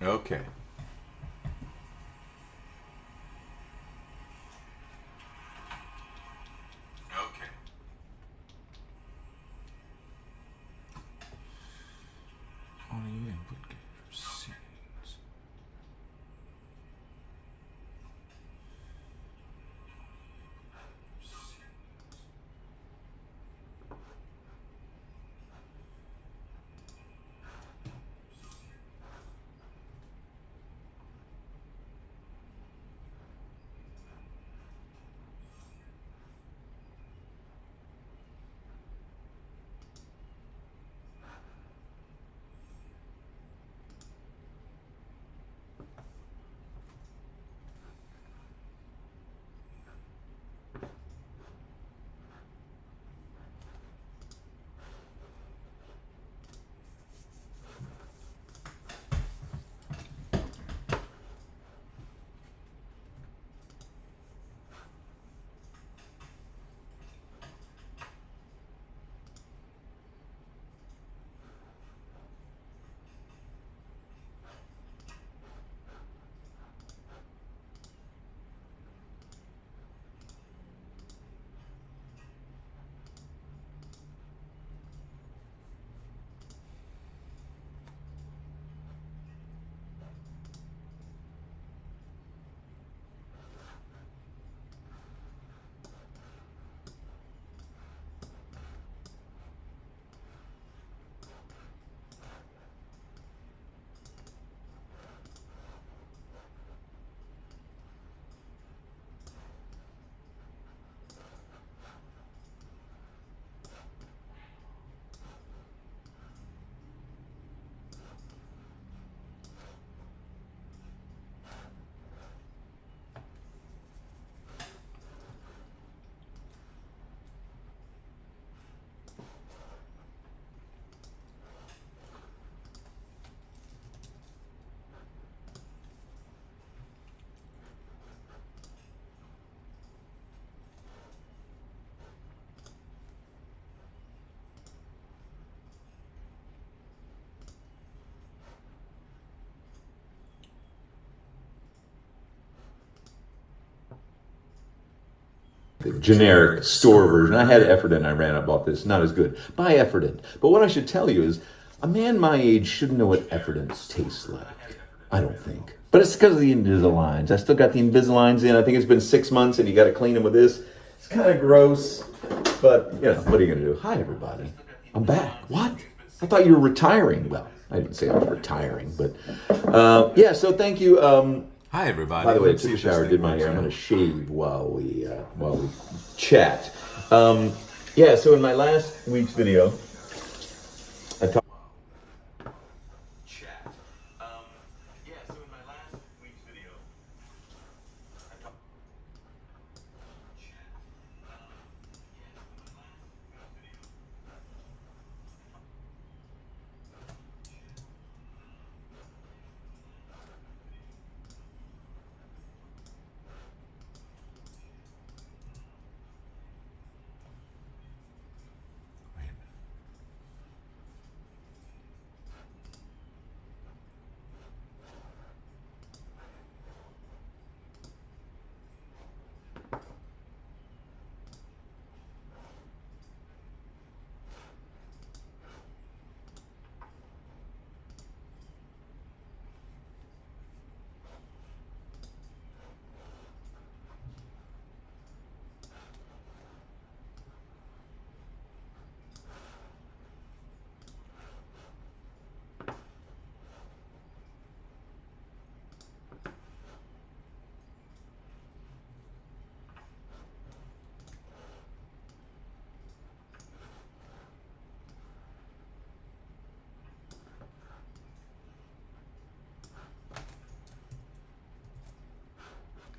Okay. Okay. Audio input settings. The generic store version. I had Efferton. I ran. I bought this. Not as good. Buy Efferton. But what I should tell you is, a man my age shouldn't know what Effertons taste like. I don't think. But it's because of the Invisaligns. I still got the Invisaligns in. I think it's been 6 months, and you got to clean them with this. It's kind of gross, but you know what are you gonna do? Hi, everybody. I'm back. What? I thought you were retiring. Well, I didn't say I was retiring, but yeah. So thank you. Hi, everybody. By the way, I took a shower, did my hair. I'm going to shave while we chat. Yeah. So in my last week's video, I talked. Chat. Yeah. So in my last week's video, I talked.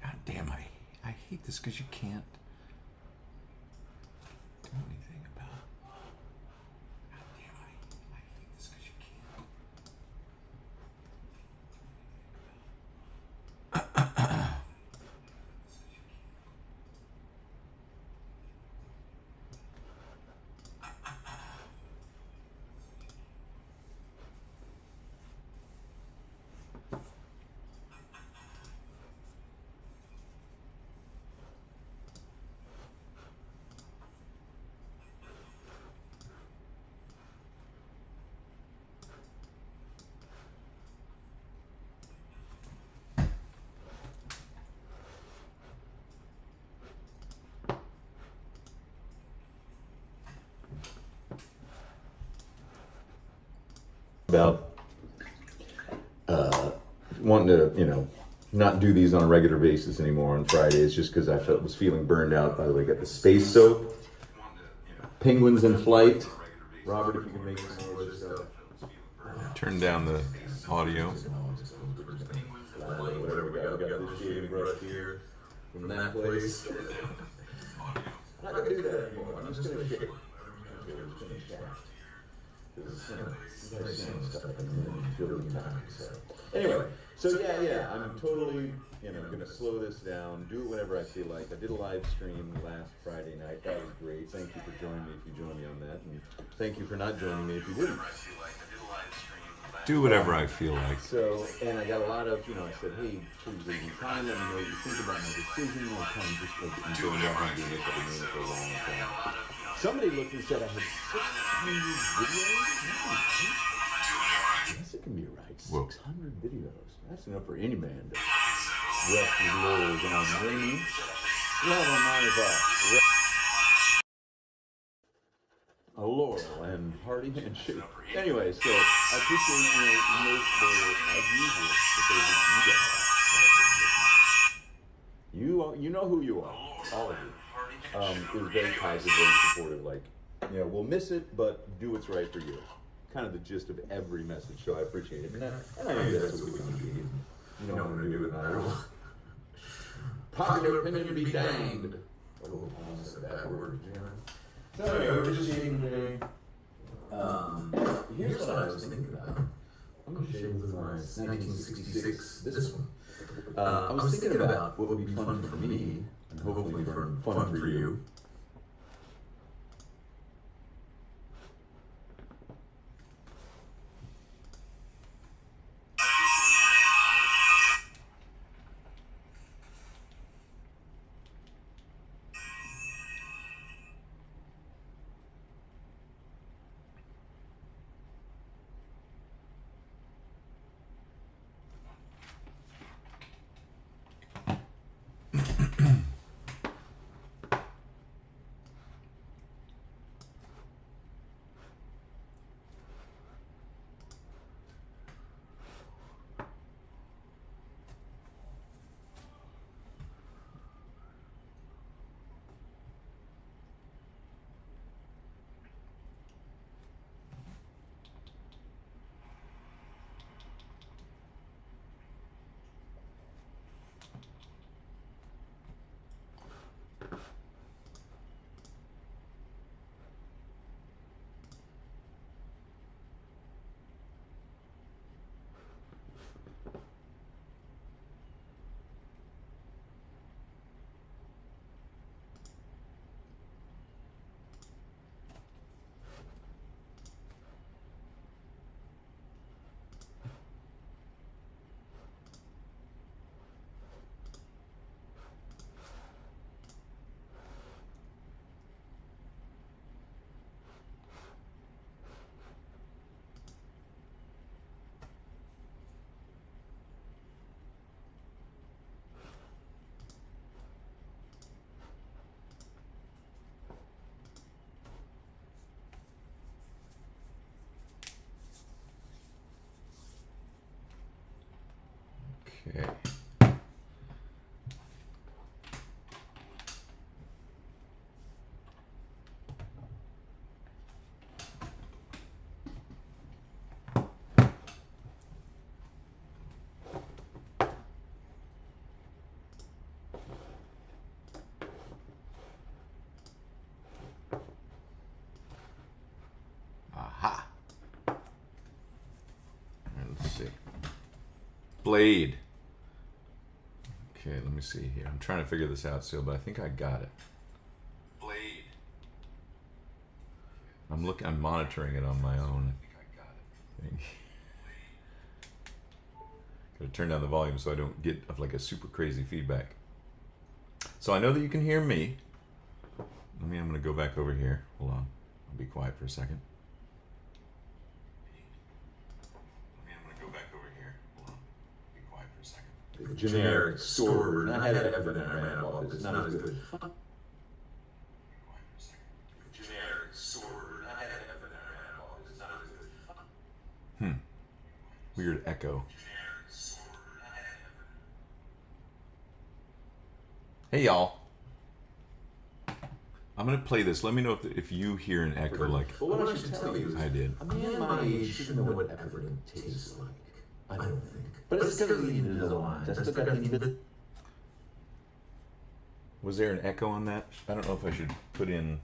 God damn, I hate this because you can't do anything about it. God damn, I hate this because you can't. about wanting to, not do these on a regular basis anymore on Fridays, just because I was feeling burned out. By the way, got the space soap, penguins in flight. Robert, if you can make some more of this stuff. Turn down the audio. Whatever we got this shaving brush here from that place. I'm not gonna do that anymore. I'm just gonna shave. Anyway, so yeah, I'm totally, gonna slow this down, do it whenever I feel like. I did a live stream last Friday night. That was great. Thank you for joining me if you joined me on that, and thank you for not joining me if you didn't. Do whatever I feel like. So, and I got a lot of, I said, hey, please leave me time. Let me know what you think about my decision. I'll kind of just like Do whatever I doing feel it for like. a long time. Somebody looked and said I had 600 videos. Yes, it can be right. 600 videos. That's enough for any man to rest his laurels on. Rainy. You have a mind of a laurel and hearty handshake. Anyway, so I appreciate as usual. You know who you are, all of you. It was very positive, very supportive. Like, we'll miss it, but do what's right for you. Kind of the gist of every message, so I appreciate it. And I know that's what we can do. You don't want to do it, I don't. Popular opinion be danged. Oh, that's a bad word. So anyway, we're just eating today. Here's what I was thinking about. I'm going to share with my 1966, this one. I was thinking about what would be fun for me, and hopefully fun for you. Okay. Aha. All right, let's see. Blade. Okay, let me see here. I'm trying to figure this out still, but I think I got it. Blade. I'm monitoring it on my own thing. Gotta turn down the volume so I don't get like a super crazy feedback. So I know that you can hear me. I'm gonna go back over here. Hold on. I'll be quiet for a second. Generic store version. I had everything I ran about this. It's not as good. Generic store version. I had everything I ran about this. It's not as good. Weird echo. Hey y'all. I'm gonna play this. Let me know if you hear an echo like Well, what I should tell you is, I did. a man my age should know what effort tastes like. I don't think. But it's because of the end of the line. That's the kind of thing. Was there an echo on that? I don't know if I should put in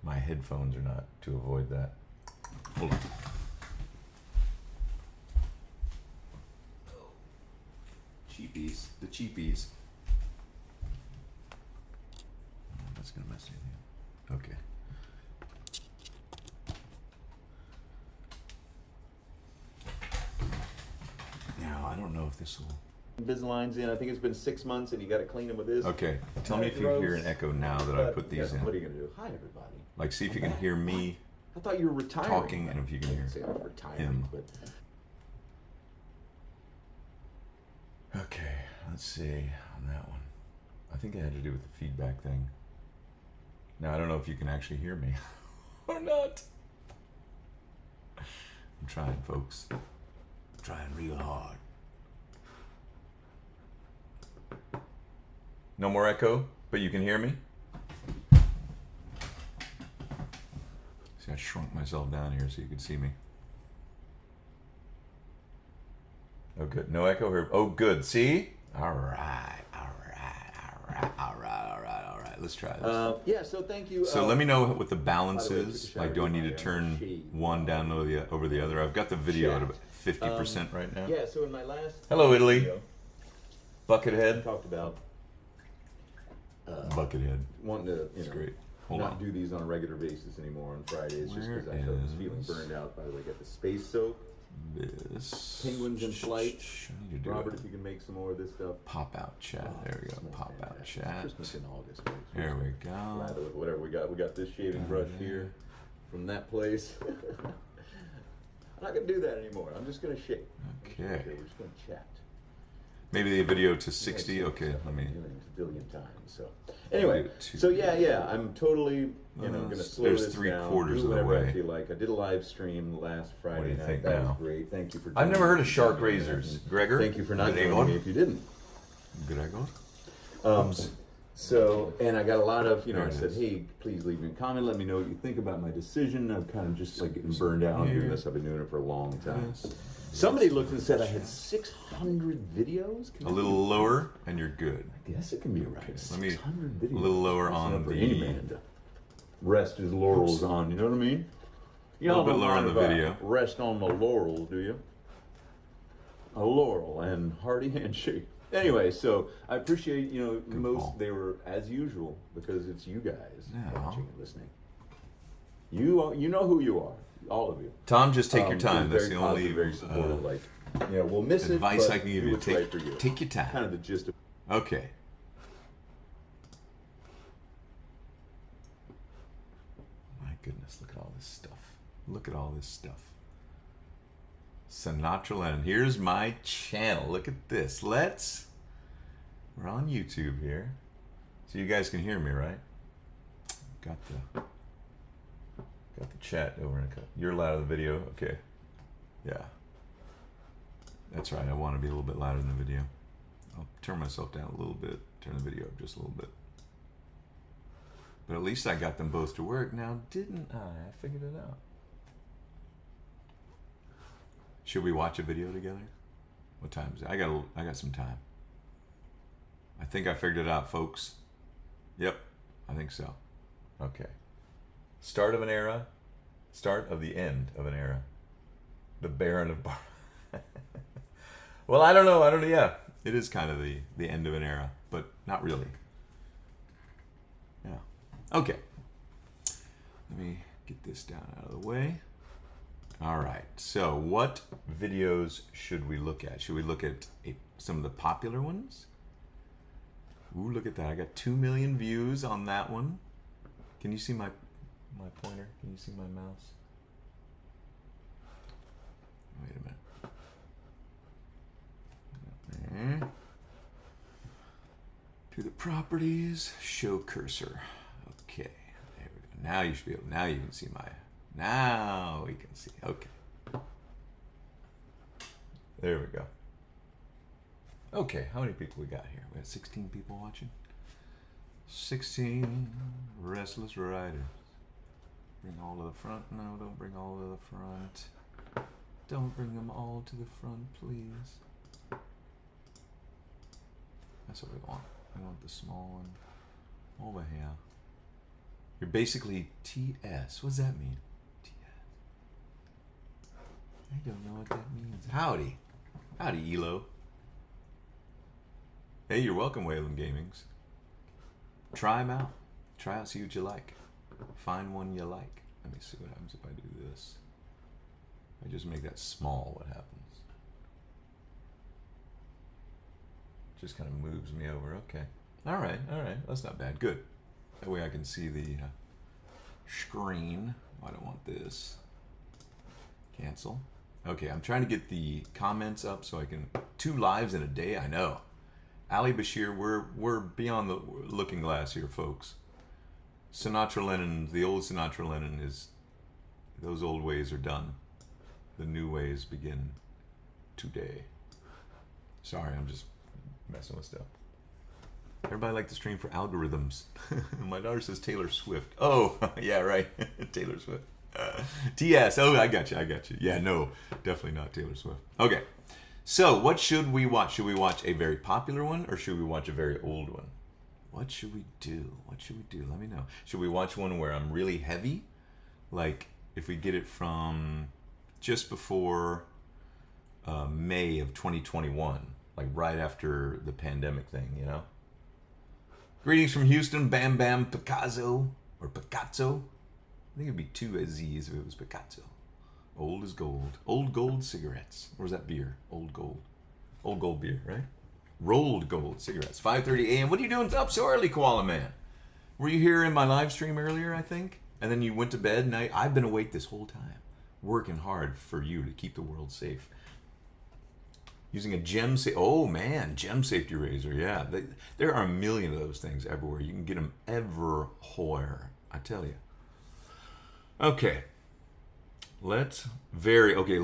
my headphones or not to avoid that. Hold on. Cheapies. The cheapies. That's gonna mess anything up. Okay. Now, I don't know if this will... Invisaligns in. I think it's been 6 months, and you got to clean them with this. Okay. Tell me if you hear an echo now that I put these in. What are you gonna do? Hi, everybody. Like, see if you can hear me I thought you were retiring. talking and if you can hear Say I'm retiring, him. but Okay, let's see on that one. I think it had to do with the feedback thing. Now, I don't know if you can actually hear me or not. I'm trying, folks. I'm trying real hard. No more echo, but you can hear me? See, I shrunk myself down here so you could see me. Oh, good. No echo here. Oh, good. See? All right. Let's try this. yeah. So thank you. So let me know what the balance by the way, I is. took a shower Like, do I need to with my, turn shade. one down over the other? I've got the video at Shaft. about 50% right now. Yeah. So in my last Hello, Italy. video, I Buckethead. talked about Buckethead. wanting to, It's great. Hold not on. do these on a regular basis anymore on Fridays, just Where because I was is- feeling burned out. By the way, got the space soap, This. penguins in flight. I need to do Robert, it. if you can make some more of this stuff. Pop out chat. There we go. Smells Pop out fantastic. chat. Christmas in August. Folks. There we go. Lather with whatever we got. We got this shaving brush here from that place. I'm not gonna do that anymore. I'm just gonna shave. Okay. We're just gonna chat. Maybe the video to 60. Okay, let me. Millions, a billion times. So anyway, do it to- so yeah, I'm totally gonna slow there's this 3/4 down, do of the whatever I way. feel like. I did a live stream last Friday What do you night. think That now? was great. Thank you for. I've never joining heard of me. shark razors. Gregor? Thank you for not Gregor? joining me if you didn't. Gregor? So, and I got a lot of, There I it said, is. hey, please leave me a comment. Let me know what you think about my decision. I'm kind of just like getting burned out on doing this. I've been doing it for a long time. Yes. Somebody looked and said I had 600 videos. Can A that little be- lower, and you're good. I guess it can be right. Let me- 600 videos. a little lower That's on enough for the- any man to rest his laurels on. You know what I mean? You A little don't bit lower on mind the if I video. Rest on my laurels, do you? A laurel and hearty handshake. Anyway, so I appreciate most. call. They were as usual because it's you guys Yeah. watching and listening. You know who you are, all of you. Tom, just take your time. Very That's the positive, only very supportive. Like, we'll miss it. advice but I can give do you. what's right for you. Take your time. Kind of the gist of. Okay. My goodness, look at all this stuff. Look at all this stuff. SinatraLennon. Here's my channel. Look at this. We're on YouTube here. So you guys can hear me, right? Got the chat over in a couple. You're loud of the video? Okay. Yeah. That's right. I want to be a little bit louder than the video. I'll turn myself down a little bit. Turn the video up just a little bit. But at least I got them both to work now, didn't I? I figured it out. Should we watch a video together? What time is it? I got some time. I think I figured it out, folks. Yep, I think so. Okay. Start of an era. Start of the end of an era. The Baron of Bar. Well, I don't know. Yeah, it is kind of the end of an era, but not really. Yeah. Okay. Let me get this down out of the way. All right. So, what videos should we look at? Should we look at some of the popular ones? Ooh, look at that. I got 2 million views on that one. Can you see my pointer? Can you see my mouse? Wait a minute. There. To the properties, show cursor. Okay, there we go. Now you should be able. Now you can see my. Now we can see. Okay. There we go. Okay, how many people we got here? We got 16 people watching. 16 restless riders. Bring all to the front. No, don't bring all to the front. Don't bring them all to the front, please. That's what we want. We want the small one over here. You're basically TS. What does that mean? TS. I don't know what that means. Howdy. Howdy, Elo. Hey, you're welcome, Wayland Gamings. Try them out. Try out, see what you like. Find one you like. Let me see what happens if I do this. I just make that small, what happens? Just kind of moves me over. Okay. All right. That's not bad. Good. That way I can see the screen. Oh, I don't want this. Cancel. Okay, I'm trying to get the comments up so I can... 2 lives in a day? I know. Ali Bashir, we're beyond the looking glass here, folks. SinatraLennon, the old SinatraLennon is... Those old ways are done. The new ways begin today. Sorry, I'm just messing with stuff. Everybody like to stream for algorithms. My daughter says Taylor Swift. Oh, yeah, right. Taylor Swift. TS. Oh, I got you. Yeah, no, definitely not Taylor Swift. Okay. So, what should we watch? Should we watch a very popular one or should we watch a very old one? What should we do? Let me know. Should we watch one where I'm really heavy? Like, if we get it from just before May of 2021, like right after the pandemic thing, you know? Greetings from Houston, Bam Bam Picasso, or Picasso. I think it'd be 2 Z's if it was Picasso. Old as gold. Old gold cigarettes. Where's that beer? Old gold. Old gold beer, right? Rolled gold cigarettes. 5:30 a.m. What are you doing up so early, Koala Man? Were you here in my live stream earlier, I think? And then you went to bed, and I've been awake this whole time, working hard for you to keep the world safe. Using a gem safety razor. Yeah, there are a million of those things everywhere. You can get them everywhere, I tell you. Okay. Very old.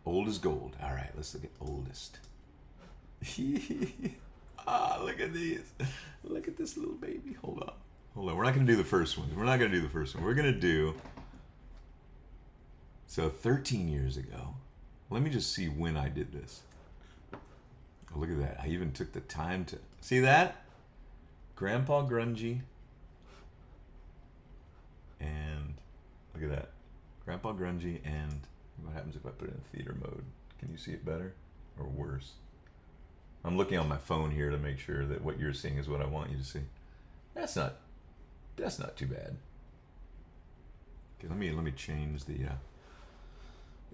Old as gold. All right, let's look at oldest. Look at these. Look at this little baby. Hold on. We're not going to do the first one. We're going to do... So 13 years ago. Let me just see when I did this. Oh, look at that. I even took the time to... See that? Grandpa Grungy. And look at that. Grandpa Grungy, and what happens if I put it in theater mode? Can you see it better or worse? I'm looking on my phone here to make sure that what you're seeing is what I want you to see. That's not too bad. Okay, let me change the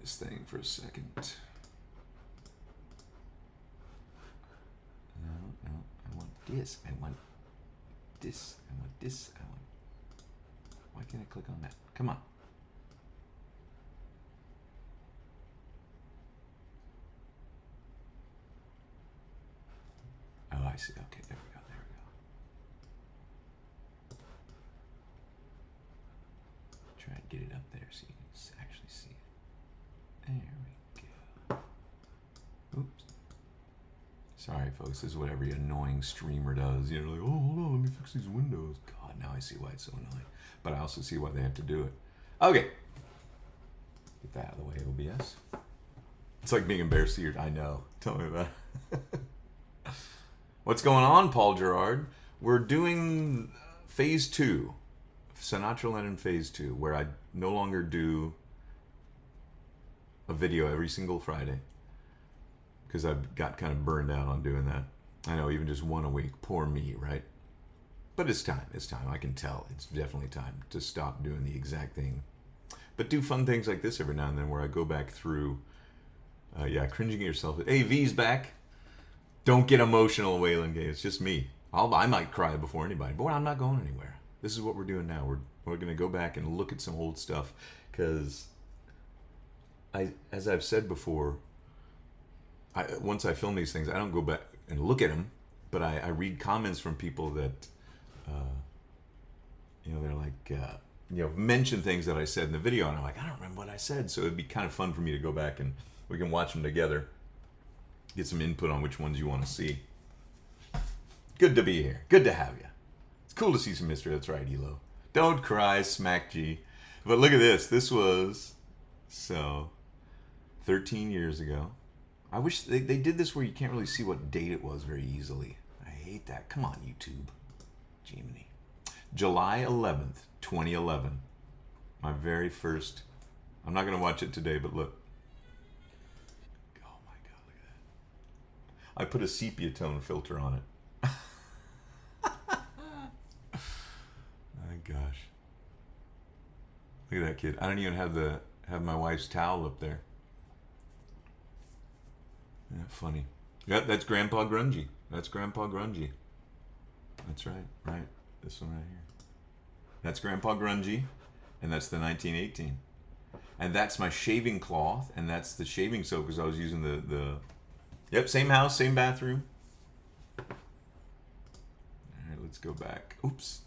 this thing for a second. No, I want this. Why can't I click on that? Come on. Oh, I see. Okay, there we go. Try and get it up there so you can actually see it. There we go. Oops. Sorry, folks. This is what every annoying streamer does. You're like, oh, hold on, let me fix these windows. God, now I see why it's so annoying. But I also see why they have to do it. Okay. Get that out of the way, OBS. It's like being embarrassed here. I know. Tell me about it. What's going on, Paul Gerard? We're doing phase 2. SinatraLennon phase 2, where I no longer do a video every single Friday. Because I've got kind of burned out on doing that. I know, even just one a week. Poor me, right? But it's time. I can tell. It's definitely time to stop doing the exact thing. But do fun things like this every now and then where I go back through, cringing at yourself. Hey, V's back. Don't get emotional, Waylon Gay. It's just me. I might cry before anybody, but I'm not going anywhere. This is what we're doing now. We're going to go back and look at some old stuff because, as I've said before, once I film these things, I don't go back and look at them, but I read comments from people that, they're like, mention things that I said in the video, and I'm like, I don't remember what I said. So it'd be kind of fun for me to go back and we can watch them together, get some input on which ones you want to see. Good to be here. Good to have you. It's cool to see some history. That's right, Elo. Don't cry, Smack G. But look at this. This was 13 years ago. I wish they did this where you can't really see what date it was very easily. I hate that. Come on, YouTube. Jiminy. July 11th, 2011. My very first. I'm not going to watch it today, but look. Oh my God, look at that. I put a sepia tone filter on it. My gosh. Look at that kid. I don't even have my wife's towel up there. Isn't that funny? Yeah, that's Grandpa Grungy. That's Grandpa Grungy. That's right. Right. This one right here. That's Grandpa Grungy, and that's the 1918. And that's my shaving cloth, and that's the shaving soap because I was using the. Yep, same house, same bathroom. All right, let's go back. Oops.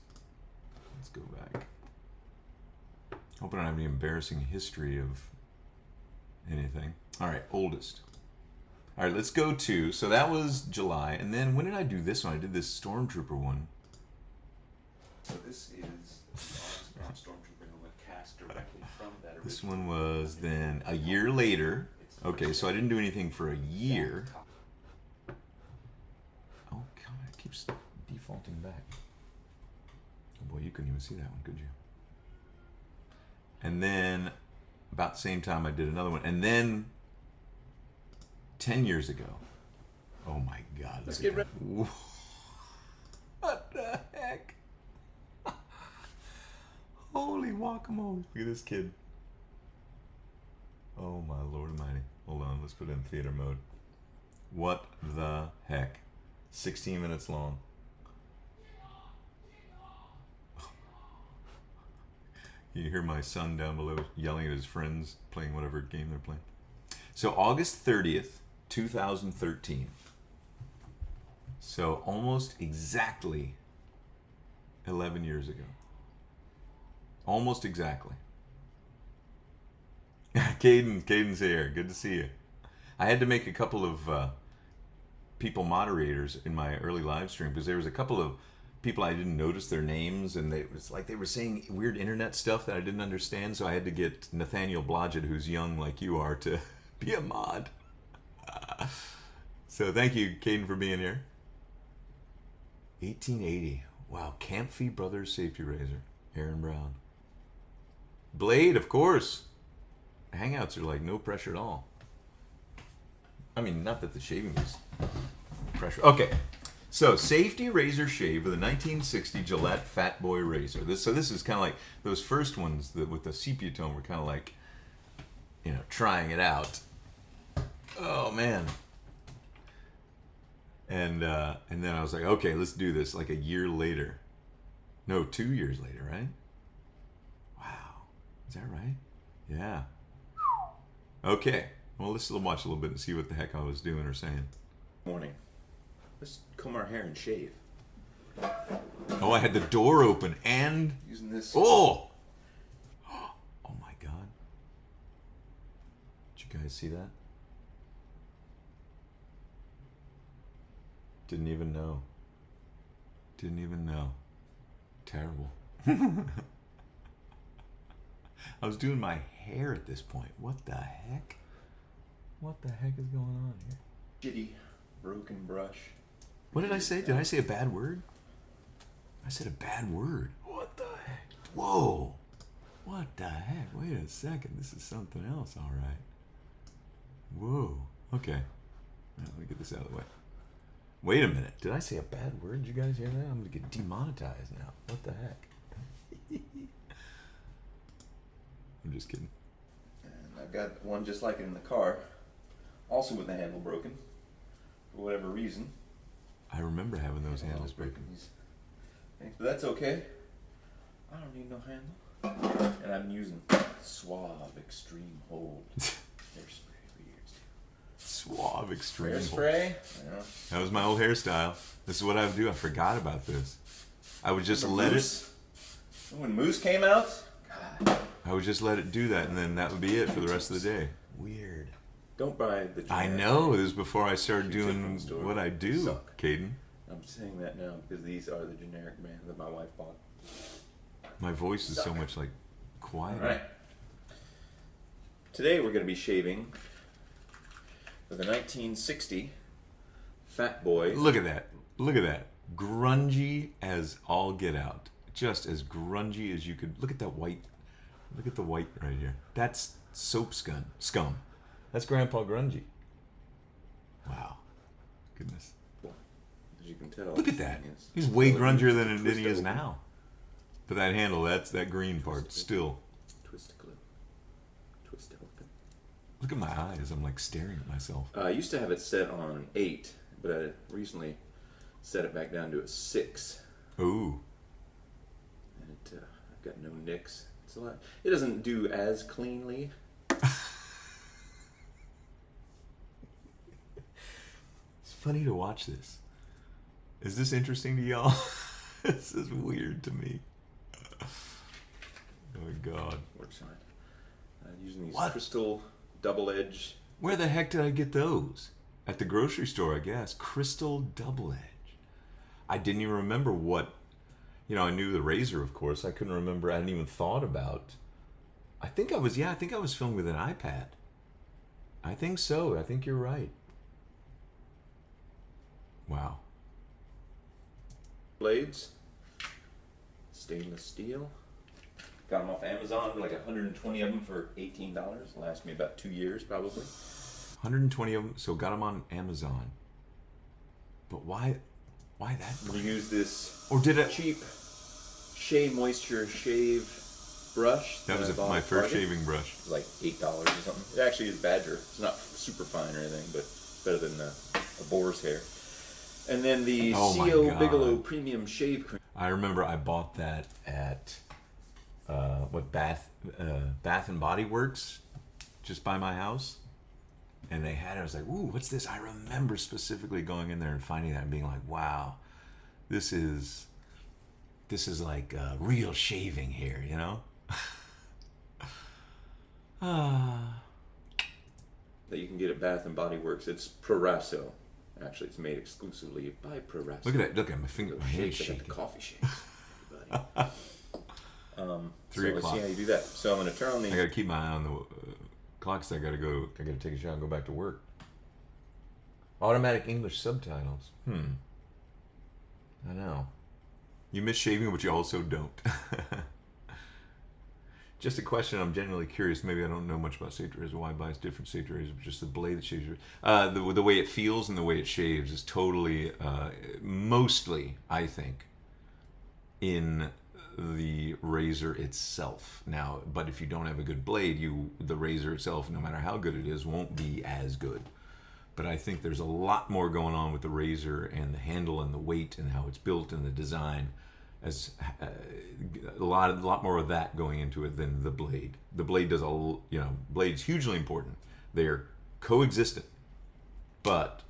Let's go back. Hope I don't have any embarrassing history of anything. All right, oldest. All right, let's go to, so that was July, and then when did I do this one? I did this Stormtrooper one. So this is Stormtrooper and went cast directly from that original. This one was then a year later. Okay, so I didn't do anything for a year. Oh, God, it keeps defaulting back. Oh boy, you couldn't even see that one, could you? And then about the same time I did another one. And then 10 years ago. Oh my God. Let's get ready. What the heck? Holy guacamole. Look at this kid. Oh my Lord Almighty. Hold on, let's put it in theater mode. What the heck? 16 minutes long. You hear my son down below yelling at his friends playing whatever game they're playing. So August 30th, 2013. So almost exactly 11 years ago. Almost exactly. Caden's here. Good to see you. I had to make a couple of people moderators in my early live stream because there was a couple of people I didn't notice their names, and it was like they were saying weird internet stuff that I didn't understand. So I had to get Nathaniel Blodgett, who's young like you are, to be a mod. So thank you, Caden, for being here. 1880. Wow, Camphy Brothers Safety Razor. Aaron Brown. Blade, of course. Hangouts are like no pressure at all. I mean, not that the shaving was pressure. Okay. So, safety razor shave with a 1960 Gillette Fat Boy razor. This is kind of like those first ones that with the sepia tone were kind of like, trying it out. Oh man. And then I was like, okay, let's do this. Like a year later, no, 2 years later, right? Wow, is that right? Yeah. Okay. Well, let's watch a little bit and see what the heck I was doing or saying. Morning. Let's comb our hair and shave. Oh, I had the door open and Using this. oh my God! Did you guys see that? Didn't even know. Terrible. I was doing my hair at this point. What the heck? What the heck is going on here? Shitty, broken brush. What did I say? Did I say a bad word? I said a bad word. What the heck? Whoa. What the heck? Wait a second. This is something else, all right. Whoa. Okay. Now, let me get this out of the way. Wait a minute. Did I say a bad word? Did you guys hear that? I'm going to get demonetized now. What the heck? I'm just kidding. And I've got one just like it in the car. Also with the handle broken. For whatever reason. I remember having those handles broken. But that's okay. I don't need no handle. And I'm using Suave Extreme Hold hairspray for years. Suave Extreme Hold. Hairspray? Yeah. That was my old hairstyle. This is what I would do. I forgot about this. I would just let it. When Moose came out, I would just let it do that, and then that would be it for the rest of the day. Weird. Don't buy the generic. I know. This is before I started You take doing from the store. what I do, Suck. Caden. I'm saying that now because these are the generic brand that my wife bought. My voice is so much like quiet. All right. Today we're going to be shaving with a 1960 Fat Boy. Look at that. Look at that. Grungy as all get out. Just as grungy as you could. Look at that white. Look at the white right here. That's soap scum. That's Grandpa Grungy. Wow. Goodness. As you can tell. Look at that. Yes. He's way Well, grungier you than twist he is open. now. But that handle, that green part, still. Twist glue. Twist open. Look at my eyes. I'm like staring at myself. I used to have it set on an 8, but I recently set it back down to a 6. Ooh. And I've got no nicks. It's a lot. It doesn't do as cleanly. It's funny to watch this. Is this interesting to y'all? This is weird to me. Oh my god. Works fine. Using these What? crystal double edge. Where the heck did I get those? At the grocery store, I guess. Crystal double edge. I didn't even remember what. I knew the razor, of course. I couldn't remember. I hadn't even thought about. I think I was filming with an iPad. I think so. I think you're right. Wow. Blades. Stainless steel. Got them off Amazon, like 120 of them for $18. Last me about 2 years, probably. 120 of them. So got them on Amazon. But why that? We use this Or did it? cheap Shea Moisture shave brush. That was I bought my at first Target. shaving brush. It was like $8 or something. It actually is Badger. It's not super fine or anything, but better than a boar's hair. And then the Oh my CO God. Bigelow Premium Shave Cream. I remember I bought that at Bath and Body Works, just by my house, and they had it. I was like, "Ooh, what's this?" I remember specifically going in there and finding that and being like, "Wow, this is like real shaving here," you know? That you can get at Bath and Body Works. It's Proraso. Actually, it's made exclusively by Proraso. Look at that! Look at my finger, my hand's Shakes. I got shaking. the coffee shakes. Everybody. 3 so let's o'clock. see how you do that. So I'm going to turn on I the. gotta keep my eye on the clock. So I gotta take a shower and go back to work. Automatic English subtitles. I know. You miss shaving, but you also don't. Just a question. I'm genuinely curious. Maybe I don't know much about safety razor. Why buy different safety razors? Just the blade that shaves. The way it feels and the way it shaves is totally, mostly, I think, in the razor itself. Now, but if you don't have a good blade, the razor itself, no matter how good it is, won't be as good. But I think there's a lot more going on with the razor and the handle and the weight and how it's built and the design, as a lot more of that going into it than the blade. The blade does blade's hugely important. They're coexistent, but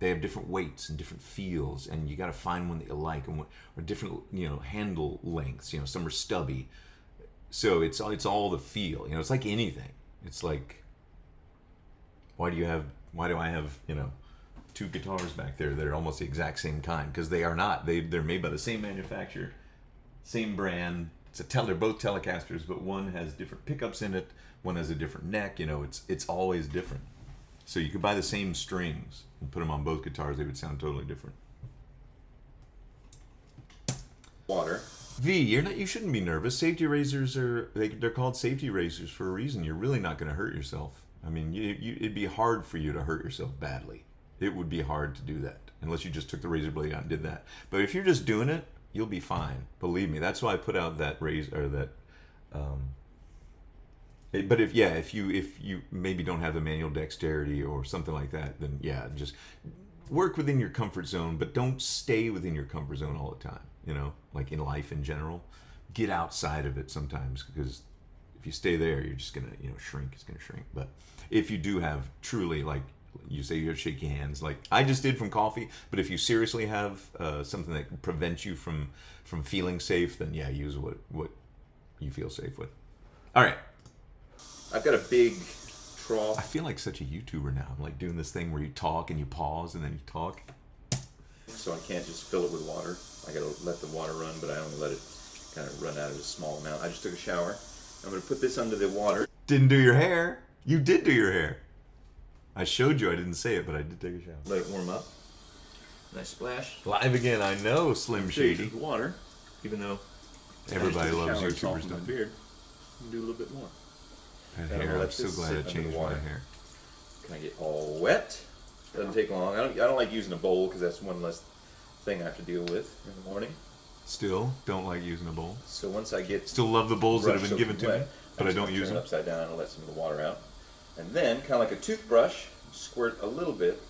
they have different weights and different feels, and you got to find one that you like, and or different handle lengths. Some are stubby, so it's all the feel. It's like anything. It's like, why do I have 2 guitars back there that are almost the exact same kind? Because they are not. They're made by the same manufacturer, same brand. They're both Telecasters, but one has different pickups in it. One has a different neck. It's always different. So you could buy the same strings and put them on both guitars. They would sound totally different. Water. V, you shouldn't be nervous. Safety razors they're called safety razors for a reason. You're really not going to hurt yourself. I mean, it'd be hard for you to hurt yourself badly. It would be hard to do that unless you just took the razor blade out and did that. But if you're just doing it, you'll be fine. Believe me. That's why I put out that razor or that. But if you maybe don't have the manual dexterity or something like that, then just work within your comfort zone, but don't stay within your comfort zone all the time. Like in life in general, get outside of it sometimes, because if you stay there, you're just gonna shrink. It's gonna shrink. But if you do have truly, like you say, you have shaky hands, like I just did from coffee. But if you seriously have something that prevents you from feeling safe, then use what you feel safe with. All right. I've got a big I trough. feel like such a YouTuber now. I'm like doing this thing where you talk and you pause and then you talk. So I can't just fill it with water. I gotta let the water run, but I only let it kind of run out of a small amount. I just took a shower. I'm gonna put this under the water. Didn't do your hair. You did do your hair. I showed you. I didn't say it, but I did take a shower. Let it warm up. And I splash Live again. I know, Slim Shady. with water, even though Everybody loves YouTubers. YouTubers, My don't they? beard. You can do a little bit more. That And hair. I'll I'm let so this glad sit I under the changed my water. hair. Can I get all wet? Doesn't take long. I don't like using a bowl because that's one less thing I have to deal with in the morning. Still don't like using a bowl. So once I get Still love the bowls that have brush been given to soaking me, wet, but I just don't gonna use turn them. it upside down and let some of the water out. And then, kind of like a toothbrush, squirt a little bit.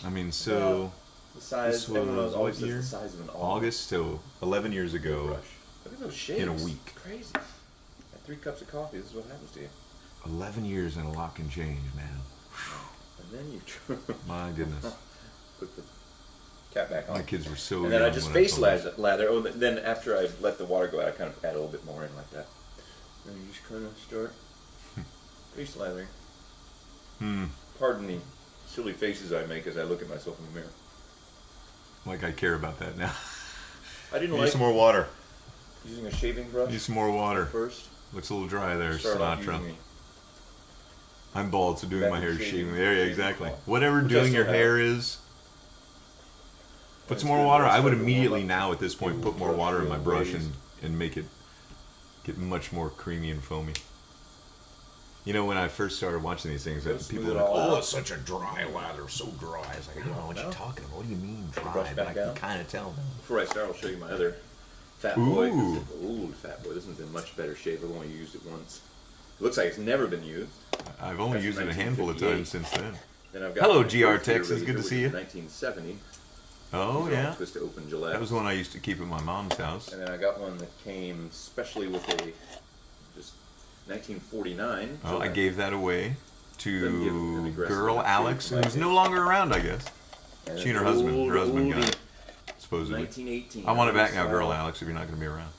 I mean, so The size, this everyone was always what says year? the size of an August, so 11 years ago. brush. Look at those shapes. in a week. Crazy. At 3 cups of coffee, this is what happens to you. 11 years and a lot can change, man. And then you My goodness. put the cap back on. My kids were so And then I young just when face filmed this. lather. Oh, then after I let the water go out, I kind of add a little bit more in like that. And you just kind of start face lathering. Pardon the silly faces I make as I look at myself in the mirror. Like I care about that now. I didn't Need like some more water. using a shaving brush Need some more water. first. Looks a little dry there, Start off Sinatra. using I'm bald, so doing Back my in hair is shaving- shaving the area. shaving Exactly. cloth. Whatever Which I doing still your have. hair is. Put it's some more good water. to I would start to warm immediately up. now at this point put more Brush water in my your brush waves. and make it get much more creamy and foamy. You know, when I first started watching these things, Smooth people it were like, all "Oh, out. it's such a dry lather, so dry." It's like, I don't know what No. you're talking about. What do you mean dry? brush But I back can down? kind of tell. Before I start, I'll show you my other fat boy. Ooh. Ooh, fat boy. This one's in much better shape. I've only used it once. It looks like it's never been used. I've only That's used it a handful of 1958. times since then. Then I've got Hello, my GR first ear Texas. Good to razor, see which you. is 1970. Oh, These are all yeah. twist to open Gillette. That was the one I used to keep at my mom's house. And then I got one that came specially with a just 1949. Oh, I Gillette. gave that away Then give an to aggressive girl shave Alex, to my who's face. no longer around, I guess. And She and her an husband. old, Her husband got oldie it, supposedly. 1918. I want it back now, style girl Alex, if you're not going to be around.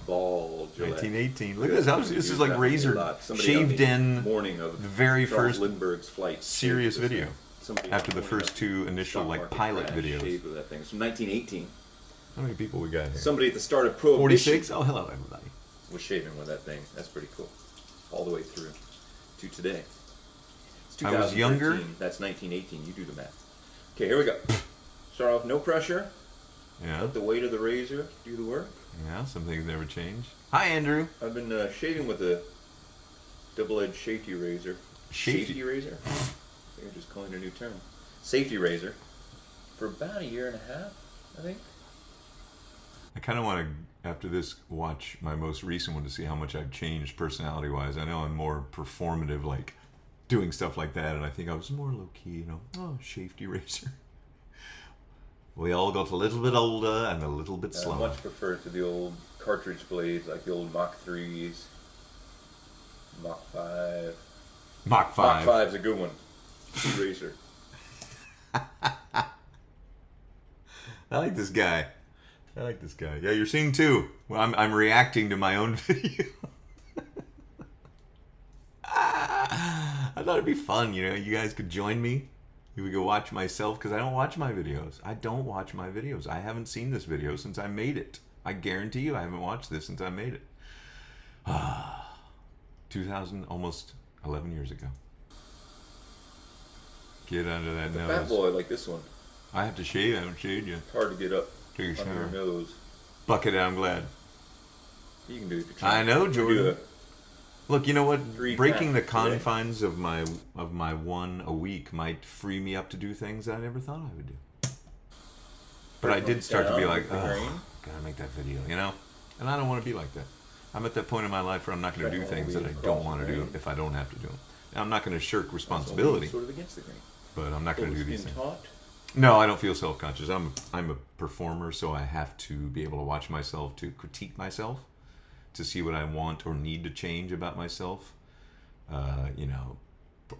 Ball Gillette. 1918. Look at this. This is like Used razor that a lot. Somebody shaved on the in morning of the very Charles first Lindbergh's flight. serious shaved this video thing. Somebody after on the morning first of two initial stock like market pilot crash videos. shaved with that thing. It's from 1918. How many people we got here? Somebody at the start of Prohibition 46? Oh, hello, everybody. was shaving with that thing. That's pretty cool. All the way through to today. It's I was younger. 2013. That's 1918. You do the math. Okay, here we go. Start off, no pressure. Yeah, Let the weight of the razor do the work. yeah, some things never change. Hi, Andrew. I've been shaving with a double-edged safety razor. Safety? razor? They're just calling it a new term. Safety razor. For about a year and a half, I think. I kind of want to, after this, watch my most recent one to see how much I've changed personality-wise. I know I'm more performative, like doing stuff like that, and I think I was more low-key, you know, oh, safety razor. We all got a little bit older and a little bit I slower. much prefer to the old cartridge blades, like the old Mach 3s, Mach 5. Mach 5. Mach 5's a good one. Razor. I like this guy. Yeah, you're seeing two. Well, I'm reacting to my own video. I thought it'd be fun, you know. You guys could join me. We could watch myself, because I don't watch my videos. I haven't seen this video since I made it. I guarantee you I haven't watched this since I made it. 2000, almost 11 years ago. Get under that Fat nose. boy like this one. I have to shave. I haven't shaved yet. Hard to get up Take a under your shower. nose. Bucket it, I'm glad. You can do it if you're trying. I know, You Jordan. do it. Look, you know what? 3 Breaking the packs today. confines of my one a week might free me up to do things that I never thought I would do. But I did start to be like, Down with the oh, grain. gotta make that video, you know? And I don't want to be like that. I'm at that point in my life where I'm not going to do Right, things well, that I we don't cross want to the do grain. if I don't have to do them. Now, I'm not going to shirk Also, responsibility, sort of against the grain. but I'm not going to do Full these skin things. taut. No, I don't feel self-conscious. I'm a performer, so I have to be able to watch myself, to critique myself, to see what I want or need to change about myself. You know,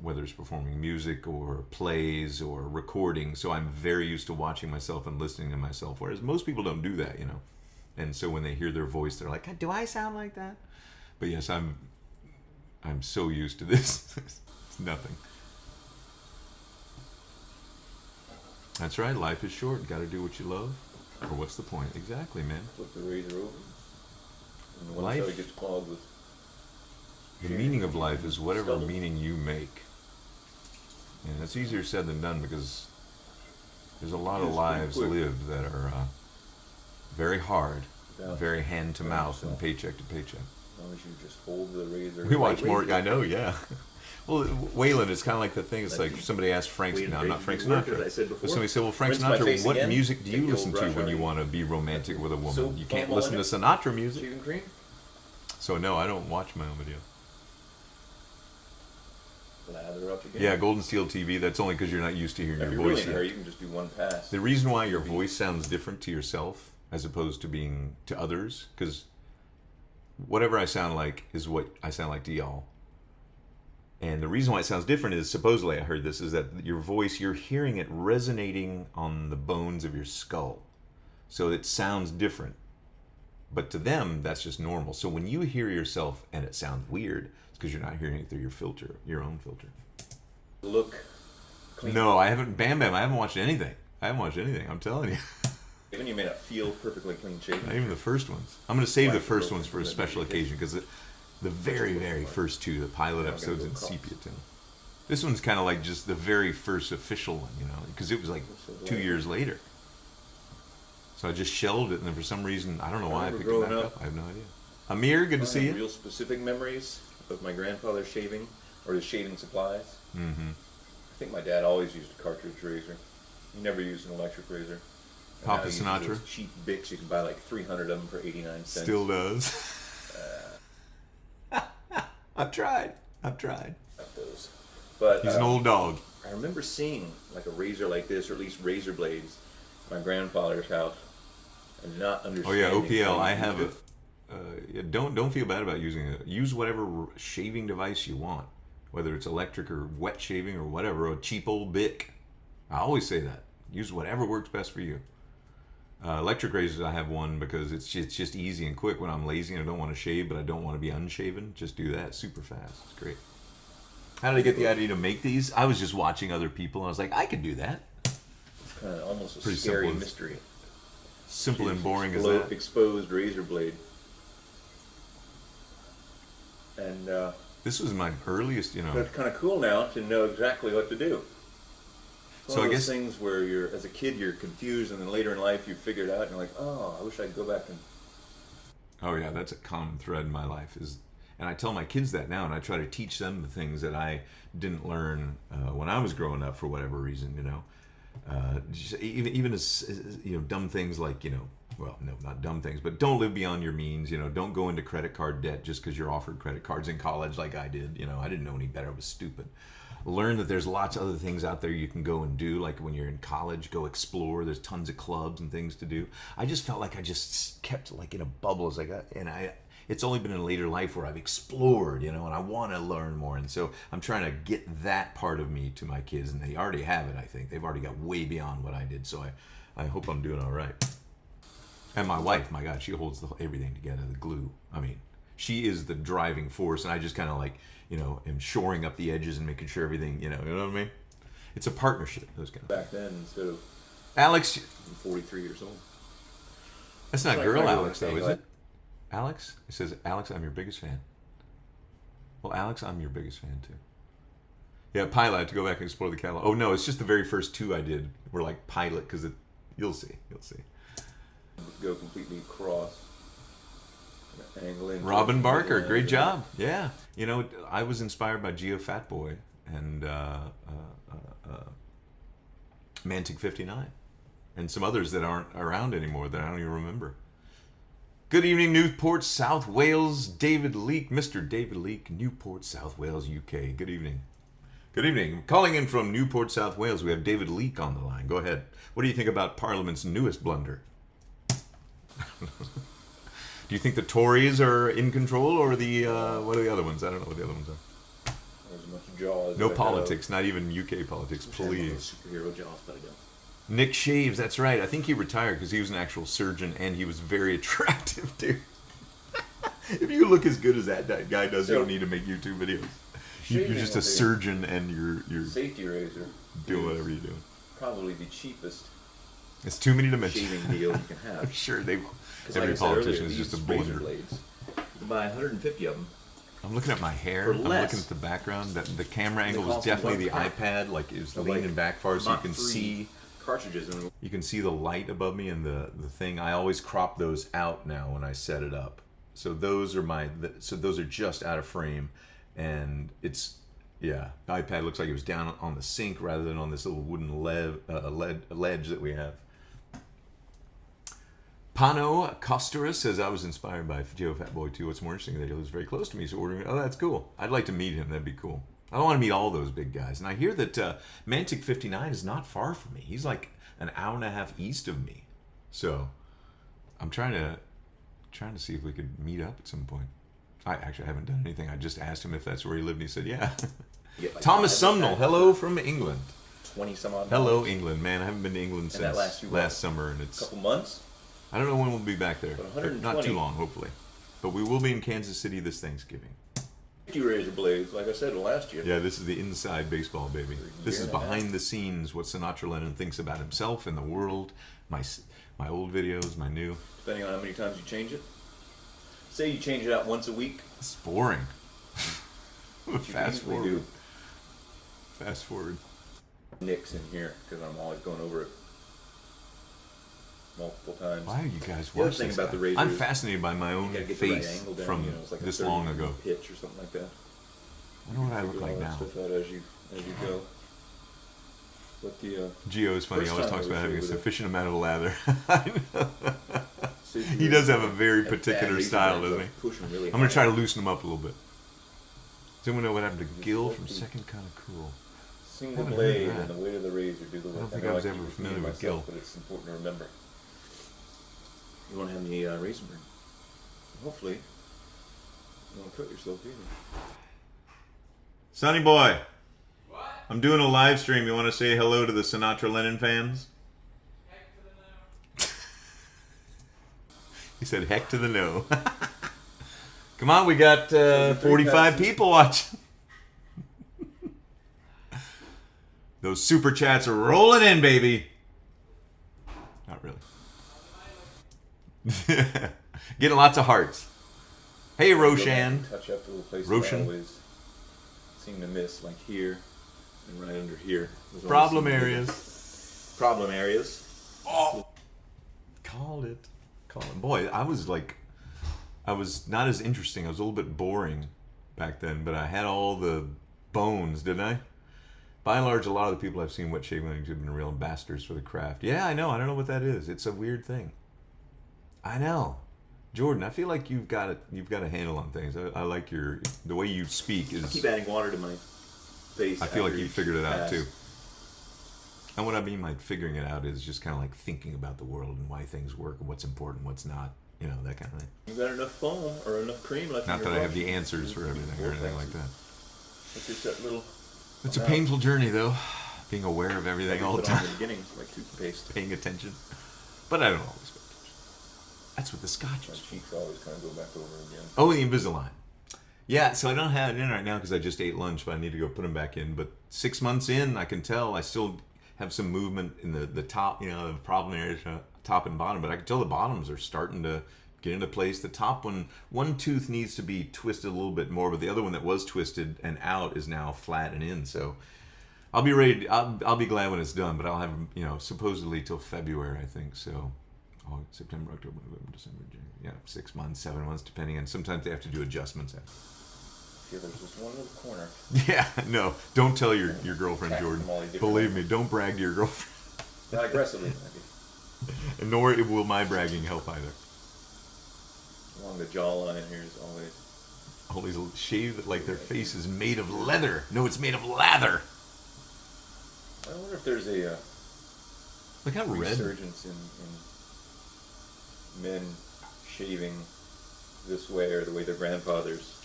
whether it's performing music or plays or recording. So I'm very used to watching myself and listening to myself, whereas most people don't do that, you know. and so when they hear their voice, they're like, "Do I sound like that?" But yes, I'm so used to this. It's nothing. That's right. Life is short. Got to do what you love, or what's the point? Exactly, man. Flip the razor over. And one Life- side gets clogged with. The meaning of life is whatever Stubble. meaning you make. And it's easier said than done because there's a lot of It's pretty lives quick. lived that are very hard, Without- very hand to mouth and yourself. paycheck to paycheck. As long as you just hold the razor. We watch lightly. more. I know, yeah. Well, Waylon, it's kind of like the thing. It's like somebody asked Frank. Wait, No, wait, not Frank you work, Sinatra. as I said before. But somebody said, "Well, Frank Rinse my Sinatra. face What again, music do take you the listen old to brush when on you it. want to be romantic with a woman? Soap You can't bubble listen in to it. Sinatra music." Shaving cream. So no, I don't watch my own video. Lather up again. Yeah, Golden Steel TV. That's only because you're not used to hearing If your you're really voice in a yet. hurry, you can just do one pass. The reason why your voice sounds different to yourself as opposed to being to others, because whatever I sound like is what I sound like to y'all. And the reason why it sounds different is, supposedly I heard this, is that your voice, you're hearing it resonating on the bones of your skull. So it sounds different. But to them, that's just normal. So when you hear yourself and it sounds weird, it's because you're not hearing it through your filter, your own filter. Look clean. No, I haven't, Bam Bam, I haven't watched anything. I haven't watched anything, I'm telling you. Even you may not feel perfectly clean shaven. Not even the first ones. I'm going to save the Black first Girl ones for a from the special vacation. occasion because the very, very first two, the pilot Yeah, I'm gonna episodes go in across. sepia tone. This one's kind of like just the very first official one, you know, because it was like 2 years later. So I just shelved it, and then for some reason, I don't know why I remember picked it back growing up. up- I have no idea. Amir, good to I see have you. real specific memories of my grandfather shaving, or his shaving supplies. Mm-hmm. I think my dad always used a cartridge razor. He never used an electric razor. And Papa now he uses Sinatra? those cheap Bics. You can buy like 300 of them for 89 cents. Still does. I've tried. Got those. But He's an old dog. I remember seeing like a razor like this, or at least razor blades, at my grandfather's house, and not Oh understanding. yeah, OPL. how I you have use a. it. Yeah, don't feel bad about using it. Use whatever shaving device you want, whether it's electric or wet shaving or whatever. A cheap old Bic. I always say that. Use whatever works best for you. Electric razors, I have one because it's just easy and quick when I'm lazy and I don't want to shave, but I don't want to be unshaven. Just do that super fast. It's great. How did I get the idea to make these? I was just watching other people and I was like, I could do that. It's kind of almost a Pretty scary simple. mystery. Simple and Just boring as that. Exposed razor blade. And This was my earliest, but it's kind of cool now to know exactly what to do. It's So one I of those guess- things where you're, as a kid, you're confused, and then later in life you figure it out, and you're like, oh, I wish I could go back and. Oh yeah, that's a common thread in my life is, and I tell my kids that now, and I try to teach them the things that I didn't learn when I was growing up for whatever reason, you know. Just even as you know, dumb things like, you know, well, no, not dumb things, but don't live beyond your means. You know, don't go into credit card debt just because you're offered credit cards in college, like I did. You know, I didn't know any better. I was stupid. Learn that there's lots of other things out there you can go and do. Like when you're in college, go explore. There's tons of clubs and things to do. I just felt like I just kept like in a bubble as I got, and it's only been in later life where I've explored, you know, and I want to learn more. And so I'm trying to get that part of me to my kids, and they already have it, I think. They've already got way beyond what I did. So I hope I'm doing all right. And my wife, my God, she holds everything together, the glue. I mean, she is the driving force, and I just kind of like, you know, am shoring up the edges and making sure everything, you know what I mean? It's a partnership, those kind of Back then, instead of Alex, I'm 43 years old. that's not Like girl regular Alex, though, thing, is like- it? Alex? It says, Alex, I'm your biggest fan. Well, Alex, I'm your biggest fan, too. Yeah, pilot, I have to go back and explore the catalog. Oh, no, it's just the very first two I did were like pilot, because you'll see. Go completely across. Angle in. Robin Barker, Yeah, great yeah. job. Yeah. You know, I was inspired by Geo Fatboy and Mantic 59 and some others that aren't around anymore that I don't even remember. Good evening, Newport, South Wales. David Leake, Mr. David Leake, Newport, South Wales, UK. Good evening. Good evening. Calling in from Newport, South Wales, we have David Leake on the line. Go ahead. What do you think about Parliament's newest blunder? Do you think the Tories are in control, or the what are the other ones? I don't know what the other ones are. There's as much jaws. No as I politics, not even UK politics, have. please. Superhero jaws, but I don't. Nick shaves. That's right. I think he retired because he was an actual surgeon and he was very attractive, dude. If you look as good as that guy does, you don't need to make YouTube videos. You're just a surgeon and you're safety razor. doing whatever you're doing. Probably the cheapest It's too many to mention. shaving deal you can have. I'm sure every Like politician earlier, is just a these razor blunder. blades. You can buy 150 of them. I'm looking at my hair. For I'm less. looking at the background. The camera angle was cost definitely the one pack iPad. Like it was of, leaning like, back far, so you can Mach 3 see. cartridges. And You can see the light above me and the thing. I always crop those out now when I set it up. So those are those are just out of frame, and it's the iPad looks like it was down on the sink rather than on this little wooden ledge that we have. Pano Costura says, I was inspired by Joe Fatboy too. What's more interesting that he lives very close to me, so ordering. Oh, that's cool. I'd like to meet him. That'd be cool. I don't want to meet all those big guys. And I hear that Mantic 59 is not far from me. He's like an hour and a half east of me. So I'm trying to see if we could meet up at some point. I actually haven't done anything. I just asked him if that's where he lived, and he said, yeah. get, like, Thomas Sumnell, hello from England. 20 some odd. Hello, England. Man, I haven't been to England And that since lasts you last summer, and it's... A couple months. I don't know when we'll be back there. But Not too 120. long, hopefully. But we will be in Kansas City this Thanksgiving. Razor blades, like I said last year. Yeah, this is the inside baseball, baby. This is behind the scenes, what SinatraLennon thinks about himself and the world, my old videos, my new. Depending on how many times you change it. Say you change it out once a week. It's boring. You Fast usually forward. do. Fast forward. Nicks in here because I'm always going over it multiple times. Why are you guys The other watching thing this about guy? the razor I'm is fascinated by my You own gotta get the right face angle down, from you know, it's like a this 30 long ago. pitch or something like that. I know what I look Figure like all that now. stuff out as you go. But the Gio is funny. He First always time talks I about was having a here with sufficient amount of lather. I know. safety He does razor have a very had particular bad razor style, blades, doesn't he? I push 'em really I'm gonna hard. try to loosen him up a little bit. Does anyone know what happened to Just Gil let from the Second Kind of Cool? Single haven't heard blade that. and the weight of the razor do the work. don't think know I was keep ever repeating familiar with myself, Gil. but it's important to remember. You won't have any razor burn. Hopefully, you won't cut yourself either. Sonny boy, I'm doing a live stream. You want to say hello to the SinatraLennon fans? He said, heck to the no. Come on, we got 45 people watching. Those super chats are rolling in, baby. Not really. Getting lots of hearts. Hey, Roshan. Touch up to the places Roshan. I always seem to miss, like here and right under here. Those always Problem seem to be areas. the Problem areas. Oh, called it. Boy, I was not as interesting. I was a little bit boring back then, but I had all the bones, didn't I? By and large, a lot of the people I've seen wet shaving have been real ambassadors for the craft. Yeah, I know. I don't know what that is. It's a weird thing. I know. Jordan, I feel like you've got a handle on things. I like the way you speak I is. keep adding water to my face. I feel like after you each figured it out pass. too. And what I mean by figuring it out is just kind of like thinking about the world and why things work and what's important, what's not. You know, that kind of thing. You got enough foam or enough cream left Not in that your I have brush? the answers for everything or anything like that. It's just that little. It's a amount. painful journey, though, being aware of everything all the Put on time, in the beginning, like toothpaste. paying attention. But I don't always pay attention. That's what the scotch My is for. cheeks always kind of go back over again. Oh, the Invisalign. Yeah, so I don't have it in right now because I just ate lunch, but I need to go put them back in. But 6 months in, I can tell I still have some movement in the top, the problem areas, top and bottom. But I can tell the bottoms are starting to get into place. The top one tooth needs to be twisted a little bit more, but the other one that was twisted and out is now flat and in. So I'll be ready. I'll be glad when it's done, but I'll have supposedly till February, I think. So September, October, November, December, January. Yeah, 6 months, 7 months, depending. And sometimes they have to do adjustments. Yeah, there's just one little corner. Yeah, no, don't tell your girlfriend, Attack Jordan. them all these different Believe ways. me, don't brag to your girlfriend. Not aggressively, maybe. And nor will my bragging help either. Along the jawline here is always. Always shave like their face is made of leather. No, it's made of lather. I wonder if there's a Look how red. resurgence in men shaving this way or the way their grandfathers.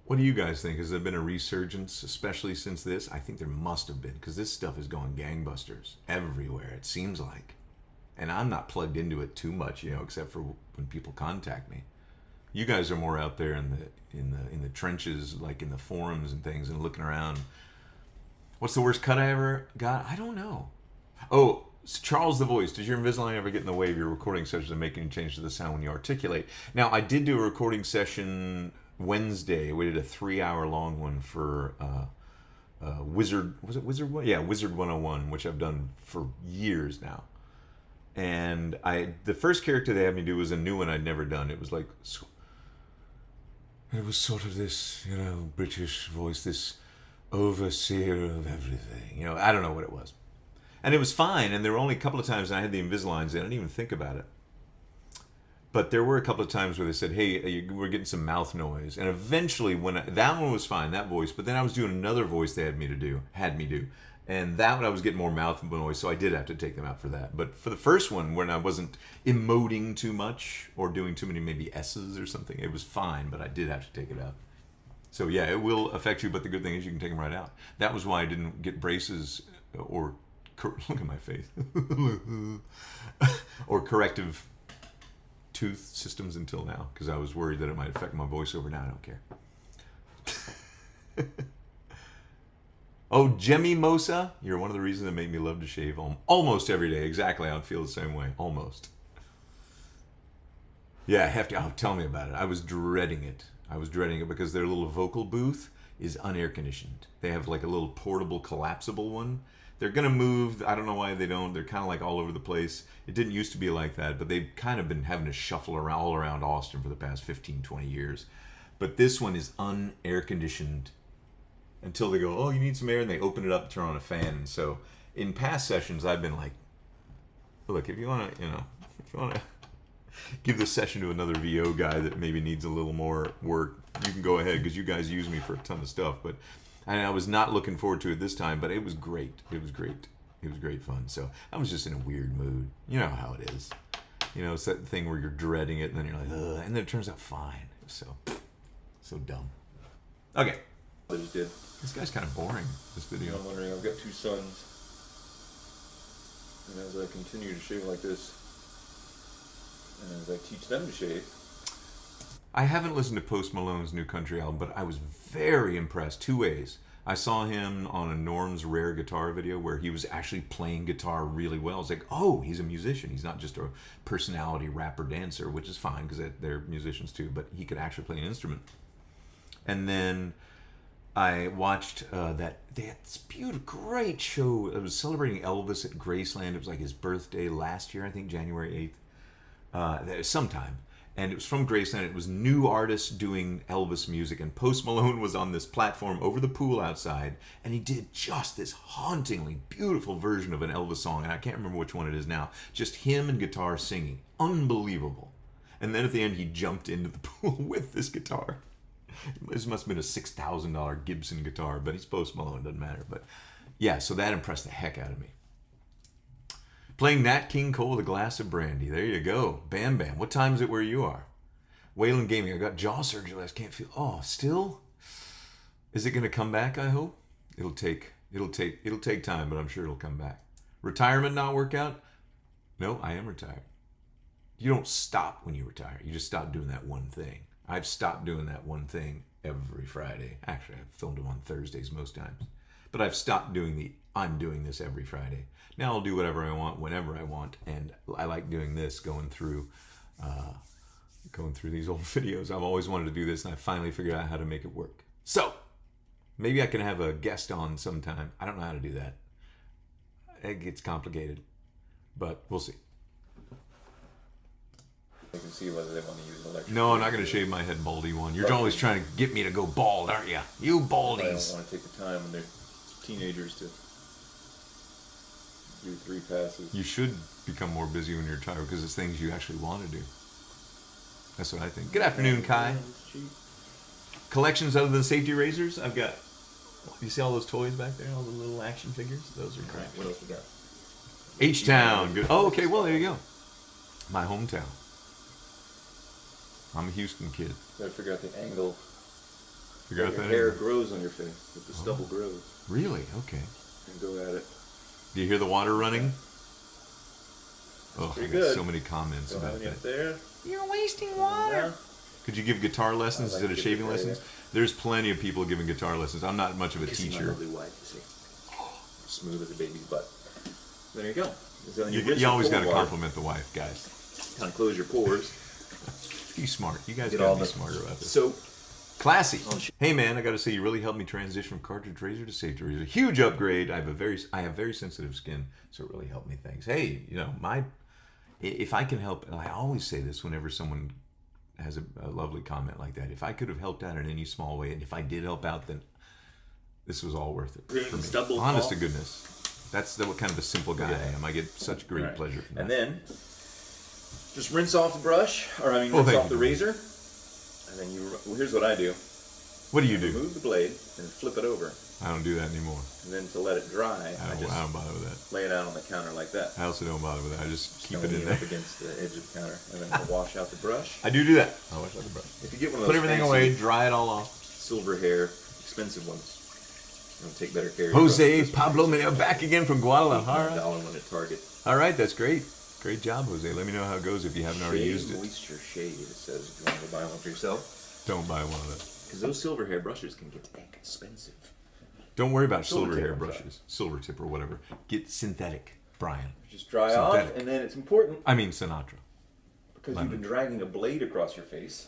What do you guys think? Has there been a resurgence, especially since this? I think there must have been, because this stuff is going gangbusters everywhere, it seems like. And I'm not plugged into it too much, except for when people contact me. You guys are more out there in the trenches, like in the forums and things, and looking around. What's the worst cut I ever got? I don't know. Oh, Charles the Voice. Does your Invisalign ever get in the way of your recording sessions and making changes to the sound when you articulate? Now, I did do a recording session Wednesday. We did a 3-hour long one for Wizard. Was it Wizard 1? Yeah, Wizard 101, which I've done for years now. And the first character they had me do was a new one I'd never done. It was sort of this, British voice, this overseer of everything. I don't know what it was. And it was fine, and there were only a couple of times I had the Invisaligns in. I didn't even think about it. But there were a couple of times where they said, hey, we're getting some mouth noise. And eventually, that one was fine, that voice. But then I was doing another voice they had me do. And that one I was getting more mouth noise, so I did have to take them out for that. But for the first one, when I wasn't emoting too much or doing too many maybe S's or something, it was fine, but I did have to take it out. So yeah, it will affect you, but the good thing is you can take them right out. That was why I didn't get braces or, look at my face, or corrective tooth systems until now, because I was worried that it might affect my voiceover. Now I don't care. Oh, Jemmy Mosa, you're one of the reasons that made me love to shave almost every day. Exactly, I would feel the same way. Almost. Yeah, hefty. Oh, tell me about it. I was dreading it. Because their little vocal booth is unair conditioned. They have like a little portable, collapsible one. They're going to move. I don't know why they don't. They're kind of like all over the place. It didn't used to be like that, but they've kind of been having to shuffle around all around Austin for the past 15, 20 years. But this one is unair conditioned. Until they go, oh, you need some air, and they open it up, turn on a fan. And so in past sessions, I've been like, look, if you want to, give this session to another VO guy that maybe needs a little more work, you can go ahead, because you guys use me for a ton of stuff. But I was not looking forward to it this time, but it was great. It was great fun. So I was just in a weird mood. You know how it is. It's that thing where you're dreading it, and then you're like, ugh, and then it turns out fine. So dumb. Okay. Did. This guy's kind of boring, this video. I'm wondering, I've got 2 sons, and as I continue to shave like this, and as I teach them to shave. I haven't listened to Post Malone's new country album, but I was very impressed 2 ways. I saw him on a Norm's Rare Guitar video where he was actually playing guitar really well. I was like, oh, he's a musician. He's not just a personality rapper dancer, which is fine because they're musicians too, but he could actually play an instrument. And then I watched they had this beautiful, great show. It was celebrating Elvis at Graceland. It was like his birthday last year, I think, January 8th, sometime. And it was from Graceland. It was new artists doing Elvis music. And Post Malone was on this platform over the pool outside. And he did just this hauntingly beautiful version of an Elvis song. And I can't remember which one it is now. Just him and guitar singing. Unbelievable. And then at the end, he jumped into the pool with this guitar. This must have been a $6,000 Gibson guitar, but he's Post Malone, doesn't matter. But yeah, so that impressed the heck out of me. Playing Nat King Cole with a glass of brandy. There you go. Bam, bam. What time is it where you are? Wayland Gaming. I got jaw surgery last. Can't feel. Oh, still? Is it going to come back, I hope? It'll take time, but I'm sure it'll come back. Retirement not work out? No, I am retired. You don't stop when you retire. You just stop doing that one thing. I've stopped doing that one thing every Friday. Actually, I've filmed them on Thursdays most times. But I've stopped doing I'm doing this every Friday. Now I'll do whatever I want, whenever I want. And I like doing this, going through these old videos. I've always wanted to do this, and I finally figured out how to make it work. So, maybe I can have a guest on sometime. I don't know how to do that. It gets complicated. But we'll see. I can see whether they want to use an electric. No, I'm not going to shave my head baldy one. You're always trying to get me to go bald, aren't you? You baldies. I don't want to take the time when they're teenagers to do 3 passes. You should become more busy when you're retired because it's things you actually want to do. That's what I think. Good afternoon, Kai. Collections other than safety razors? I've got... You see all those toys back there? All the little action figures? Those are great. What else we got? H-Town. Good. Oh, okay. Well, there you go. My hometown. I'm a Houston kid. Gotta figure out the angle Figure out Your that hair anymore. grows on your face. That the stubble grows. Really? Okay. And go at it. Do you hear the water running? Oh, I pretty got good. so many comments Don't have about any up that. there. You're wasting water. Yeah. Could you give guitar lessons I like instead of to shaving give it- lessons? There's plenty of people giving guitar lessons. I'm not much of a Kissing my teacher. lovely wife, you see. Smooth as a baby's butt. There you go. So then You, rinse you your always cold got to water. compliment the wife, guys. Kind of close your pores. Be smart. You guys Get got all to be the smarter about this. So Classy. Hey man, I got to say you really helped me transition from cartridge razor to safety razor. Huge upgrade. I have very sensitive skin, so it really helped me. Thanks. Hey, if I can help, and I always say this whenever someone has a lovely comment like that. If I could have helped out in any small way, and if I did help out, then this was all worth it for me. Stubble Honest fall. to goodness. That's what kind of a simple guy I am. I get such great Right. pleasure from that. And then just rinse off the brush, or I mean, Oh, rinse thank off the you. razor. And then here's what I do. What do you do? Remove the blade and flip it over. I don't do that anymore. And then to let it dry, I I just don't bother with that. lay it out on the counter like that. I also don't bother with that. I just keep it Smelling in there. up against the edge of the counter. And then I'll wash out the brush. I do that. I wash out the brush. If you get one of those Put everything fancy away, dry it all off. silver hair, expensive ones, it'll take better care of Jose yourself. Pablo Meneo back again from Guadalajara. $1 one at Target. All right, that's great. Great job, Jose. Let me know how it goes if you haven't already used Shade it. Moisture Shade, it says, if you want to buy one for yourself. Don't buy one of those. Because those silver hair brushes can get expensive. Don't worry about silver Silver tip, hair I'm sorry. brushes, silver tip or whatever. Get synthetic, Brian. Just dry Synthetic. off, and then it's important I mean Sinatra. because you've been dragging a blade across your face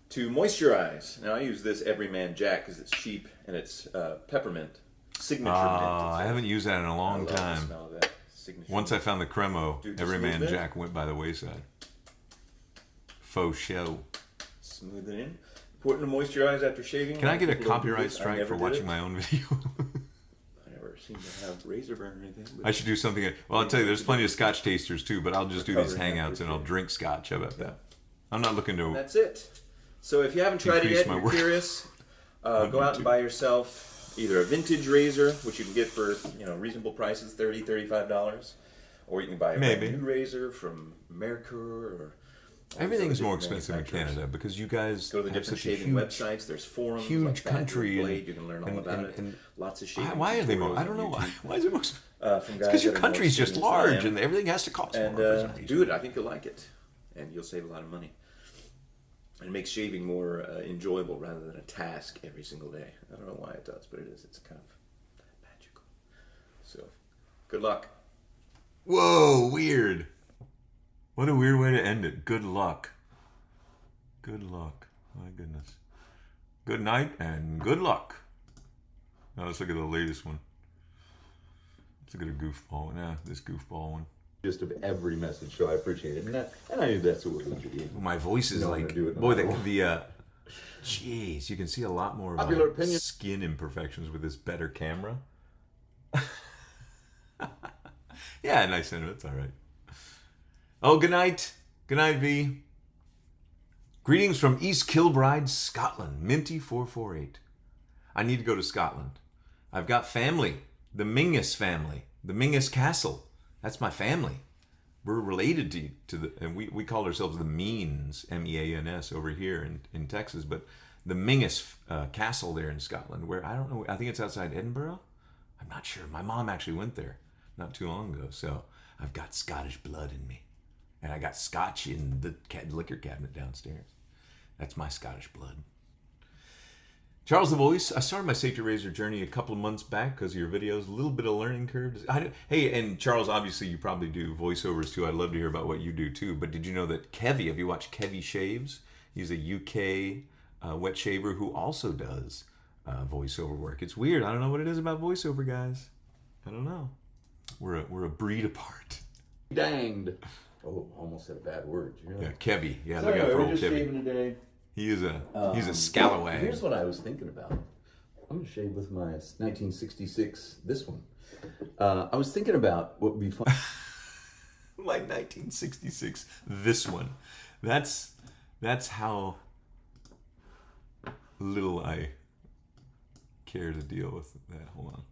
to moisturize. Now I use this Everyman Jack because it's cheap and it's peppermint signature mint. I haven't used that in a I long love the time. smell of that signature. Once I found the Cremo, Dude, every smooth man it. Jack went by the wayside. Faux show. Smooth it in. Important to moisturize after shaving. Can I get a People don't do copyright this. I strike never for did watching it. my own video? I never seem to have razor burn or anything. But I should do something. Well, I'll tell you, there's plenty of Scotch tasters too, but I'll just do these Recovering hangouts after and I'll shave. drink Scotch. How about that? I'm not looking to. that's it. So if you haven't tried it Increase yet, my and work. you're curious, go out and buy yourself either a vintage razor, which you can get for reasonable prices, $30, $35, or you can buy a Maybe. brand new razor from Mercur or all these Everything's other more different expensive in manufacturers. Canada because you guys Go to the have different such a shaving huge, websites. There's forums, huge like Bad country, Blade. and You can learn all and- about and- it. and- Lots of shaving. why are they more? tutorials I don't on know why. YouTube, Why is it more expensive? from guys Because your that are more country's just experienced than I large am. and everything has to cost And more. for some reason. do it. I think you'll like it, and you'll save a lot of money. And it makes shaving more enjoyable rather than a task every single day. I don't know why it does, but it is. It's kind of magical. So, good luck. Whoa, weird. What a weird way to end it. Good luck. Good luck. My goodness. Good night and good luck. Now let's look at the latest one. Let's look at a goofball one. Yeah, this goofball one. Just of every message, so I appreciate it. And I knew that's what we did. My voice is No, I'm like, gonna do it no boy, matter what. jeez, you can see a lot more of Popular my opinion. skin imperfections with this better camera. Yeah, nice sentiment. It's all right. Oh, good night. Good night, V. Greetings from East Kilbride, Scotland. Minty448. I need to go to Scotland. I've got family. The Mingus family. The Mingus Castle. That's my family. We're related to the, and we call ourselves the Means, Means, over here in Texas, but the Mingus Castle there in Scotland, where I don't know, I think it's outside Edinburgh. I'm not sure. My mom actually went there not too long ago, so I've got Scottish blood in me, and I got Scotch in the liquor cabinet downstairs. That's my Scottish blood. Charles the Voice, I started my safety razor journey a couple of months back because of your videos. A little bit of learning curve. Hey, and Charles, obviously you probably do voiceovers too. I'd love to hear about what you do too. But did you know that Kevy, have you watched Kevy Shaves? He's a UK wet shaver who also does voiceover work. It's weird. I don't know what it is about voiceover, guys. I don't know. We're a breed apart. Danged. Oh, almost said a bad word. You know? Yeah, Kevy. Yeah, So look out anyway, for we're old just Kevy. shaving today. He is a scallawag. Here's what I was thinking about. I'm gonna shave with my 1966. This one. I was thinking about what would be fun. Like 1966. This one. That's how little I care to deal with that. Hold on.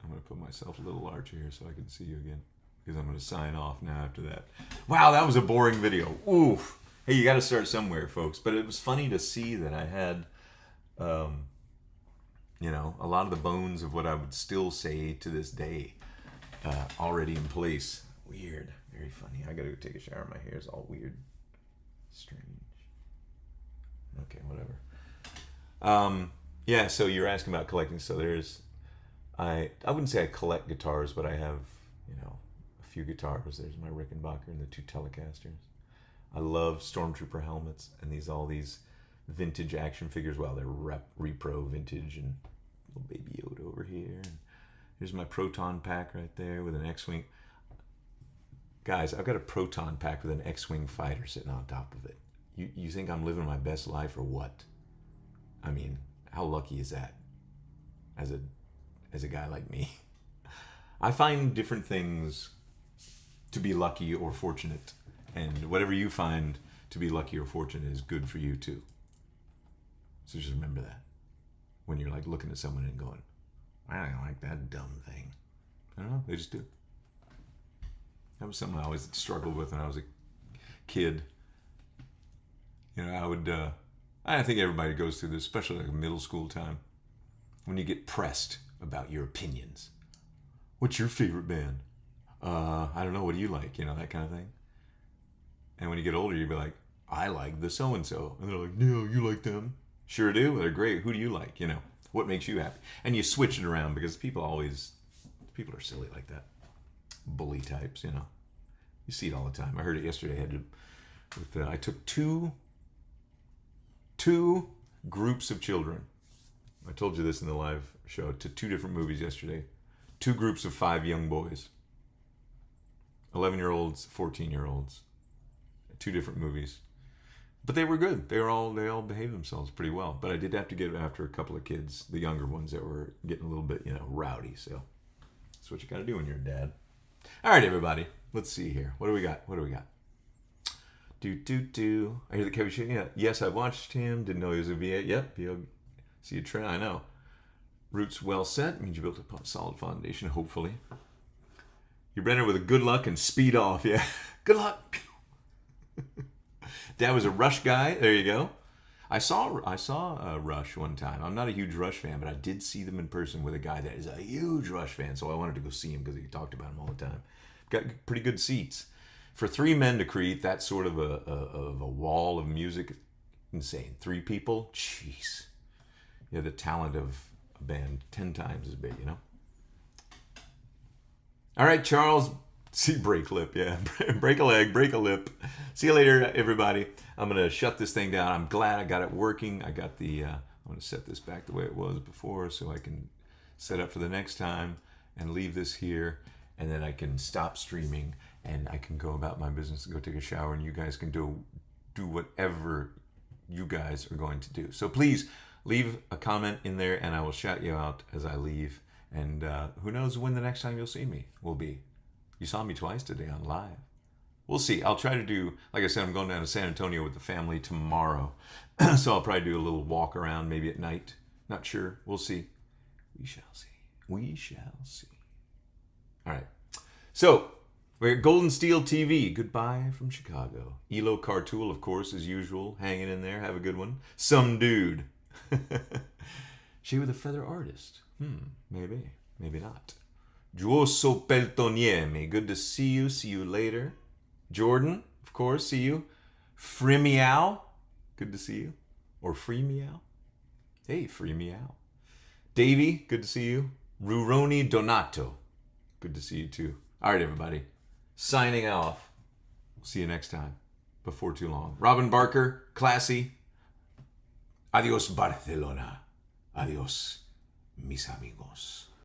I'm gonna put myself a little larger here so I can see you again, because I'm gonna sign off now after that. Wow, that was a boring video. Oof. Hey, you got to start somewhere, folks. But it was funny to see that I had, a lot of the bones of what I would still say to this day already in place. Weird. Very funny. I got to go take a shower. My hair is all weird. Strange. Okay, whatever. Yeah, so you're asking about collecting. So I wouldn't say I collect guitars, but I have, a few guitars. There's my Rickenbacker and the 2 Telecasters. I love Stormtrooper helmets and all these vintage action figures. Well, they're repro vintage, and little baby Yoda over here. And here's my Proton pack right there with an X-Wing. Guys, I've got a Proton pack with an X-Wing fighter sitting on top of it. You think I'm living my best life or what? I mean, how lucky is that? As a guy like me. I find different things to be lucky or fortunate. And whatever you find to be lucky or fortunate is good for you too. So just remember that. When you're like looking at someone and going, I don't like that dumb thing. I don't know, they just do. That was something I always struggled with when I was a kid. I think everybody goes through this, especially like middle school time, when you get pressed about your opinions. What's your favorite band? I don't know, what do you like? That kind of thing. And when you get older, you'd be like, I like the so-and-so. And they're like, no, you like them. Sure do. They're great. Who do you like? What makes you happy? And you switch it around because people are silly like that. Bully types, You see it all the time. I heard it yesterday. I took two groups of children. I told you this in the live show. To 2 different movies yesterday. 2 groups of 5 young boys. 11-year-olds, 14-year-olds. 2 different movies. But they were good. They all behaved themselves pretty well. But I did have to get after a couple of kids, the younger ones that were getting a little bit, rowdy. So that's what you got to do when you're a dad. All right, everybody. Let's see here. What do we got? Do. I hear the Kevin shooting. Yeah. Yes, I watched him. Didn't know he was a VA. Yep. See a trend. I know. Roots well set means you built a solid foundation, hopefully. You ran it with a good luck and speed off. Yeah. Good luck. Dad was a Rush guy. There you go. I saw Rush one time. I'm not a huge Rush fan, but I did see them in person with a guy that is a huge Rush fan. So I wanted to go see him because he talked about him all the time. Got pretty good seats. For 3 men to create that sort of a wall of music, insane. 3 people, jeez. You have the talent of a band 10 times as big, All right, Charles. See, break lip, yeah. Break a leg, break a lip. See you later, everybody. I'm going to shut this thing down. I'm glad I got it working. I got I'm going to set this back the way it was before so I can set up for the next time and leave this here. And then I can stop streaming and I can go about my business and go take a shower, and you guys can do whatever you guys are going to do. So please leave a comment in there and I will shout you out as I leave. And who knows when the next time you'll see me will be. You saw me twice today on live. We'll see. I'll try to do, like I said, I'm going down to San Antonio with the family tomorrow. So I'll probably do a little walk around maybe at night. Not sure. We'll see. We shall see. We shall see. All right. So we're at Golden Steel TV. Goodbye from Chicago. Elo Cartool, of course, as usual. Hanging in there. Have a good one. Some dude. She with a feather artist. Maybe. Maybe not. Giuoso Peltoniemi. Good to see you. See you later. Jordan, of course. See you. Free-meow. Good to see you. Or free-meow. Hey, free-meow. Davey, good to see you. Ruroni Donato. Good to see you too. All right, everybody. Signing off. We'll see you next time. Before too long. Robin Barker, classy. Adios, Barcelona. Adios, mis amigos.